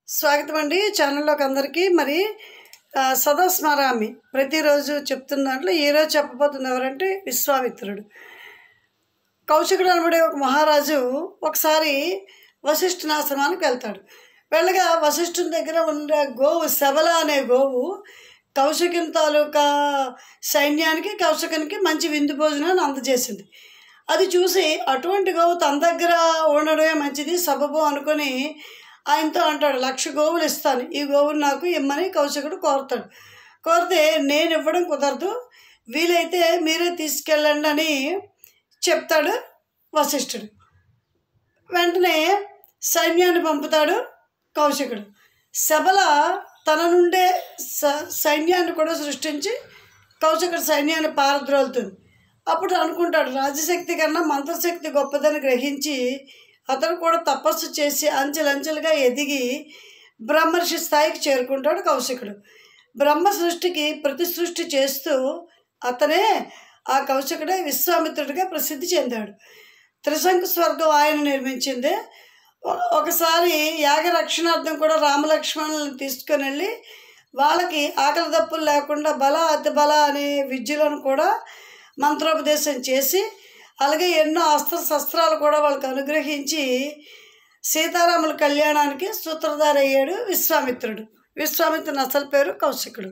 స్వాగతం అండి ఛానల్లోకి అందరికీ. మరి సదా స్మరామి ప్రతిరోజు చెప్తున్న దాంట్లో ఈరోజు చెప్పబోతున్న ఎవరంటే విశ్వామిత్రుడు. కౌశికుడు అనబడే ఒక మహారాజు ఒకసారి వశిష్ఠుని ఆశ్రమానికి వెళ్తాడు. వెళ్ళగా వశిష్ఠుని దగ్గర ఉండే గోవు శబల అనే గోవు కౌశికుని తాలూకా సైన్యానికి కౌశికునికి మంచి విందు భోజనాన్ని అందజేసింది. అది చూసి అటువంటి గోవు తన దగ్గర ఉండడమే మంచిది సబబు అనుకొని ఆయనతో అంటాడు, 1,00,000 గోవులు ఇస్తాను, ఈ గోవులు నాకు ఇమ్మని కౌశికుడు కోరుతాడు. కోరితే నేను ఇవ్వడం కుదరదు, వీలైతే మీరే తీసుకెళ్ళండి అని చెప్తాడు వశిష్ఠుడు. వెంటనే సైన్యాన్ని పంపుతాడు కౌశికుడు. శబల తన నుండే సైన్యాన్ని కూడా సృష్టించి కౌశికుడు సైన్యాన్ని పారద్రోలుతుంది. అప్పుడు అనుకుంటాడు, రాజశక్తి కన్నా మంత్రశక్తి గొప్పదని గ్రహించి అతను కూడా తపస్సు చేసి అంచెలంచెలుగా ఎదిగి బ్రహ్మర్షి స్థాయికి చేరుకుంటాడు కౌశికుడు. బ్రహ్మ సృష్టికి ప్రతి సృష్టి చేస్తూ అతనే ఆ కౌశికుడే విశ్వామిత్రుడిగా ప్రసిద్ధి చెందాడు. త్రిశంకు స్వర్గం ఆయన నిర్మించింది. ఒకసారి యాగ రక్షణార్థం కూడా రామలక్ష్మణులను తీసుకొని వెళ్ళి వాళ్ళకి ఆకలి దప్పులు లేకుండా బల అతి బల అనే విద్యలను కూడా మంత్రోపదేశం చేసి అలాగే ఎన్నో అస్త్రశస్త్రాలు కూడా వాళ్ళకి అనుగ్రహించి సీతారాముల కళ్యాణానికి సూత్రధారి అయ్యాడు విశ్వామిత్రుడు. విశ్వామిత్రుని అసలు పేరు కౌశికుడు.